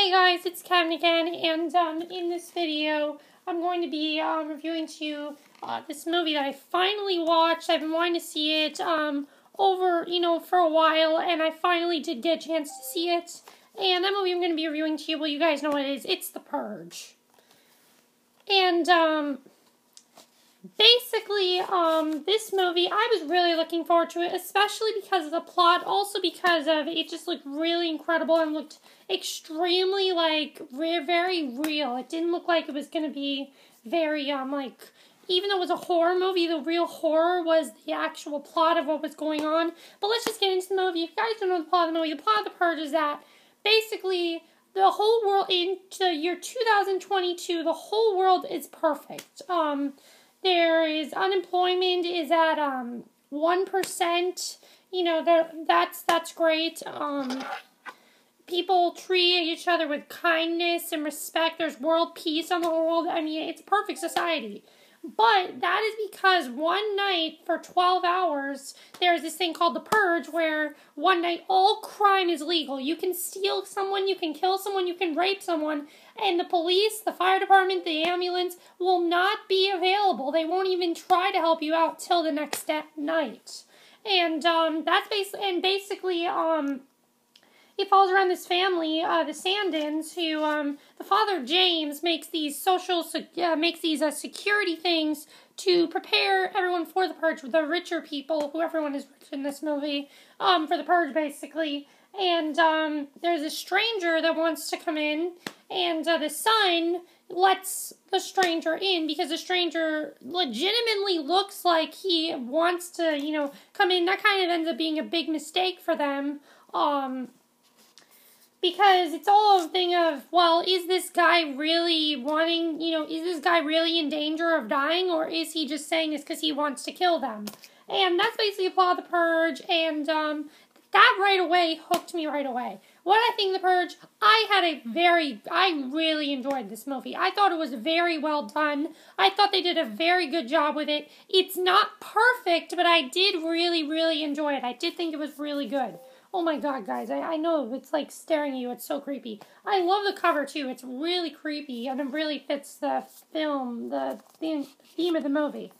Hey guys, it's Kevin again, and in this video, I'm going to be reviewing to you this movie that I finally watched. I've been wanting to see it for a while, and I finally did get a chance to see it. And that movie I'm going to be reviewing to you, well, you guys know what it is. It's The Purge. And basically, this movie, I was really looking forward to it, especially because of the plot, also because of it just looked really incredible and looked extremely, very real. It didn't look like it was going to be very, even though it was a horror movie, the real horror was the actual plot of what was going on. But let's just get into the movie. If you guys don't know the plot of the movie, the plot of The Purge is that, basically, the whole world, in the year 2022, the whole world is perfect. There is, unemployment is at 1%. That's great. People treat each other with kindness and respect. There's world peace on the world. I mean, it's a perfect society. But that is because one night for 12 hours, there's this thing called the Purge, where one night all crime is legal. You can steal someone, you can kill someone, you can rape someone, and the police, the fire department, the ambulance will not be available. They won't even try to help you out till the next night. And that's basically it falls around this family, the Sandins, who, the father, James, makes these security things to prepare everyone for the Purge, the richer people, who everyone is rich in this movie, for the Purge, basically. And, there's a stranger that wants to come in, and, the son lets the stranger in, because the stranger legitimately looks like he wants to, come in. That kind of ends up being a big mistake for them, because it's all a thing of, well, is this guy really wanting, is this guy really in danger of dying, or is he just saying this because he wants to kill them? And that's basically the plot of The Purge, and that right away hooked me right away. What I think of The Purge, I really enjoyed this movie. I thought it was very well done. I thought they did a very good job with it. It's not perfect, but I did really, really enjoy it. I did think it was really good. Oh my god, guys, I know, it's like staring at you, it's so creepy. I love the cover, too, it's really creepy, and it really fits the film, the theme of the movie.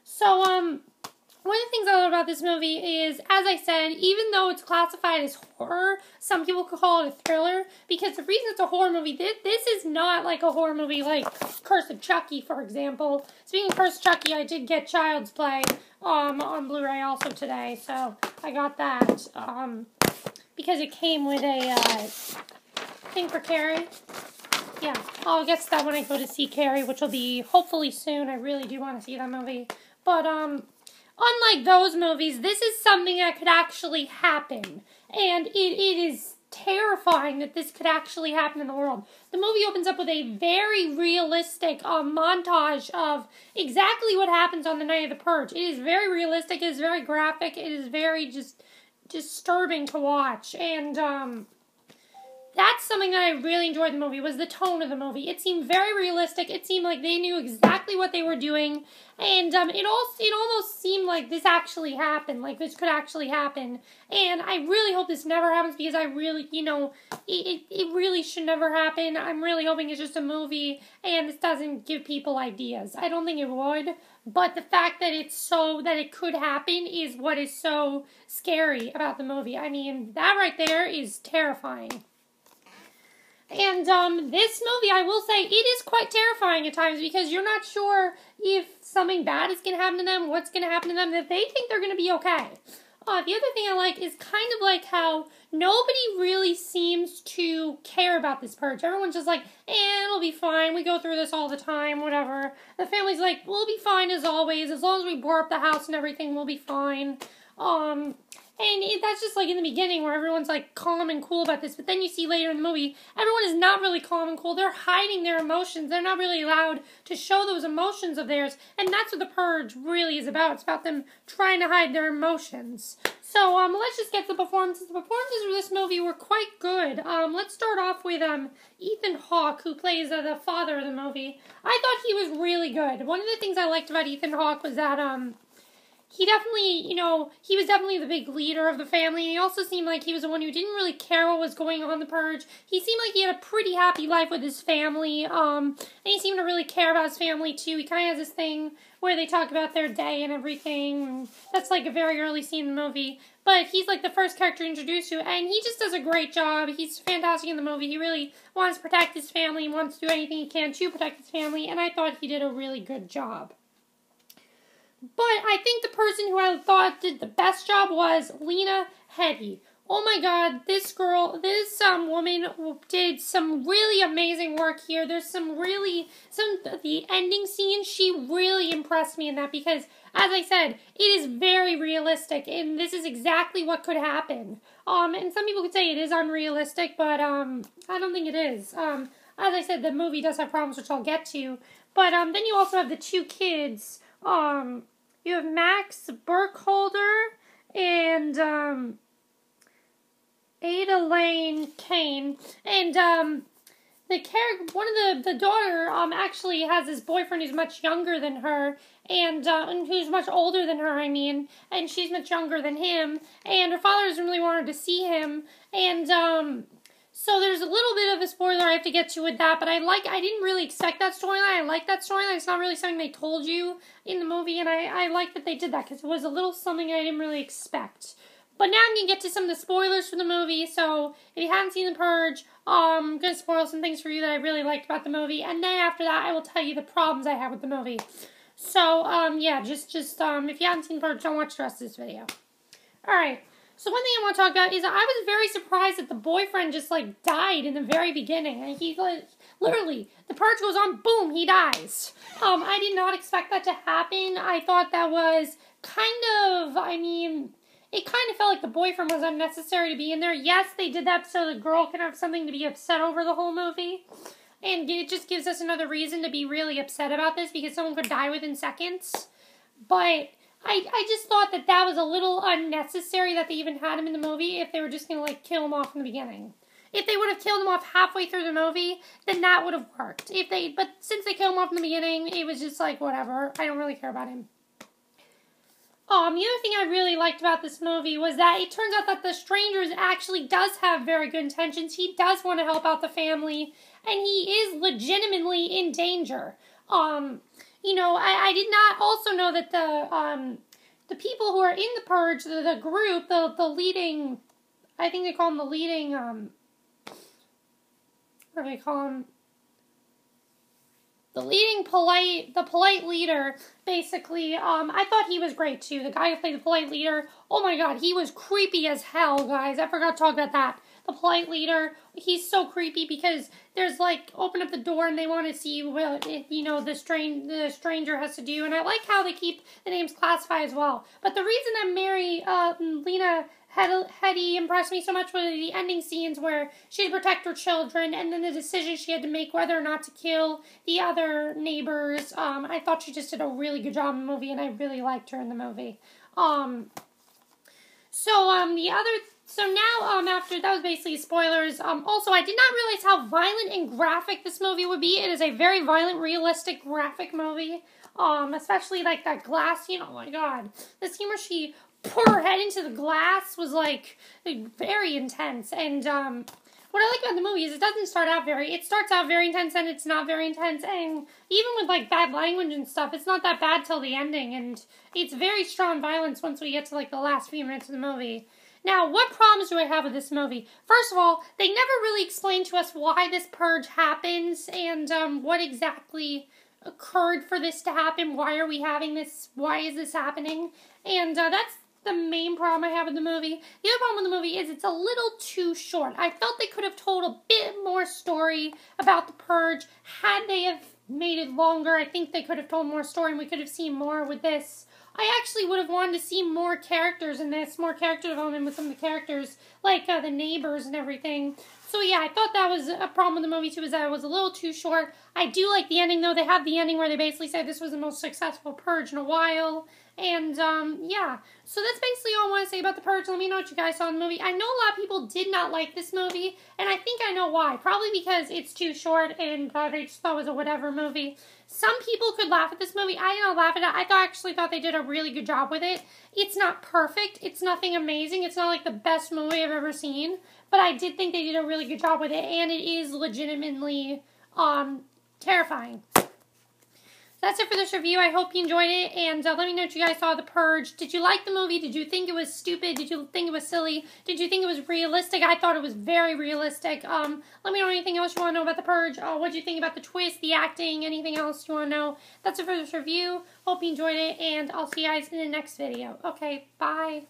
So, one of the things I love about this movie is, as I said, even though it's classified as horror, some people could call it a thriller, because the reason it's a horror movie, this is not like a horror movie like Curse of Chucky, for example. Speaking of Curse of Chucky, I did get Child's Play on Blu-ray also today, so I got that, because it came with a thing for Carrie. Yeah, I'll get to that when I go to see Carrie, which will be hopefully soon. I really do want to see that movie. But, unlike those movies, this is something that could actually happen. And it is terrifying that this could actually happen in the world. The movie opens up with a very realistic montage of exactly what happens on the night of the Purge. It is very realistic, it is very graphic, it is very just disturbing to watch. And that's something that I really enjoyed in the movie, was the tone of the movie. It seemed very realistic. It seemed like they knew exactly what they were doing. And it almost seemed like this actually happened, like this could actually happen. And I really hope this never happens, because I really, it really should never happen. I'm really hoping it's just a movie and this doesn't give people ideas. I don't think it would, but the fact that it could happen is what is so scary about the movie. I mean, that right there is terrifying. And, this movie, I will say, it is quite terrifying at times, because you're not sure if something bad is going to happen to them, what's going to happen to them, that they think they're going to be okay. The other thing I like is kind of like how nobody really seems to care about this Purge. Everyone's just like, it'll be fine, we go through this all the time, whatever. The family's like, we'll be fine as always, as long as we bore up the house and everything, we'll be fine. And that's just like in the beginning where everyone's like calm and cool about this, but then you see later in the movie, everyone is not really calm and cool. They're hiding their emotions. They're not really allowed to show those emotions of theirs, and that's what the Purge really is about. It's about them trying to hide their emotions. So, let's just get to the performances. The performances for this movie were quite good. Let's start off with, Ethan Hawke, who plays the father of the movie. I thought he was really good. One of the things I liked about Ethan Hawke was that, he definitely, he was definitely the big leader of the family. He also seemed like he was the one who didn't really care what was going on in the Purge. He seemed like he had a pretty happy life with his family, and he seemed to really care about his family, too. He kind of has this thing where they talk about their day and everything, and that's, like, a very early scene in the movie. But he's, like, the first character introduced to, and he just does a great job. He's fantastic in the movie. He really wants to protect his family. He wants to do anything he can to protect his family, and I thought he did a really good job. But I think the person who I thought did the best job was Lena Headey. Oh my god, this woman did some really amazing work here. There's the ending scene, she really impressed me in that because, as I said, it is very realistic, and this is exactly what could happen. And some people could say it is unrealistic, but, I don't think it is. As I said, the movie does have problems, which I'll get to. But, then you also have the two kids, you have Max Burkholder and, Ada Lane Kane, and the daughter actually has this boyfriend who's much younger than her, and who's much older than her, and she's much younger than him, and her father doesn't really want her to see him, and so there's a little bit of a spoiler I have to get to with that, but I didn't really expect that storyline. I like that storyline. It's not really something they told you in the movie, and I like that they did that because it was a little something I didn't really expect. But now I'm going to get to some of the spoilers for the movie, so if you haven't seen The Purge, I'm going to spoil some things for you that I really liked about the movie, and then after that I will tell you the problems I have with the movie. So, yeah, just if you haven't seen The Purge, don't watch the rest of this video. Alright, so one thing I want to talk about is I was very surprised that the boyfriend just, like, died in the very beginning, and he, like, literally, the Purge goes on, boom, he dies. I did not expect that to happen. I thought that was it kind of felt like the boyfriend was unnecessary to be in there. Yes, they did that so the girl can have something to be upset over the whole movie. And it just gives us another reason to be really upset about this because someone could die within seconds. But I just thought that was a little unnecessary that they even had him in the movie if they were just going to, like, kill him off in the beginning. If they would have killed him off halfway through the movie, then that would have worked. But since they killed him off in the beginning, it was just like, whatever. I don't really care about him. The other thing I really liked about this movie was that it turns out that the stranger actually does have very good intentions. He does want to help out the family, and he is legitimately in danger. I did not also know that the people who are in the Purge, the group, the leading, I think they call them the leading, what do they call them? The polite leader, basically, I thought he was great, too. The guy who played the polite leader, oh my god, he was creepy as hell, guys. I forgot to talk about that. The polite leader, he's so creepy because there's, like, open up the door and they want to see what, the stranger has to do. And I like how they keep the names classified as well. But the reason that Lena Headey impressed me so much was the ending scenes where she had to protect her children and then the decision she had to make whether or not to kill the other neighbors. I thought she just did a really good job in the movie and I really liked her in the movie. After that was basically spoilers. Also, I did not realize how violent and graphic this movie would be. It is a very violent, realistic, graphic movie. Especially like that glass scene. Oh my god. The scene where she put her head into the glass was like very intense. And what I like about the movie is it starts out very intense and it's not very intense. And even with like bad language and stuff, it's not that bad till the ending. And it's very strong violence once we get to like the last few minutes of the movie. Now, what problems do I have with this movie? First of all, they never really explain to us why this purge happens and what exactly occurred for this to happen. Why are we having this? Why is this happening? And that's the main problem I have with the movie. The other problem with the movie is it's a little too short. I felt they could have told a bit more story about the purge. Had they have made it longer, I think they could have told more story and we could have seen more with this. I actually would have wanted to see more characters in this, more character development with some of the characters, like the neighbors and everything. So yeah, I thought that was a problem with the movie too, is that it was a little too short. I do like the ending though. They have the ending where they basically say this was the most successful purge in a while. And, yeah. So that's basically all I want to say about The Purge. Let me know what you guys saw in the movie. I know a lot of people did not like this movie, and I think I know why. Probably because it's too short, and they just thought it was a whatever movie. Some people could laugh at this movie. I didn't laugh at it. I actually thought they did a really good job with it. It's not perfect. It's nothing amazing. It's not like the best movie I've ever seen. But I did think they did a really good job with it, and it is legitimately, terrifying. That's it for this review. I hope you enjoyed it, and let me know what you guys saw of The Purge. Did you like the movie? Did you think it was stupid? Did you think it was silly? Did you think it was realistic? I thought it was very realistic. Let me know anything else you want to know about The Purge. What did you think about the twist, the acting, anything else you want to know? That's it for this review. Hope you enjoyed it, and I'll see you guys in the next video. Okay, bye.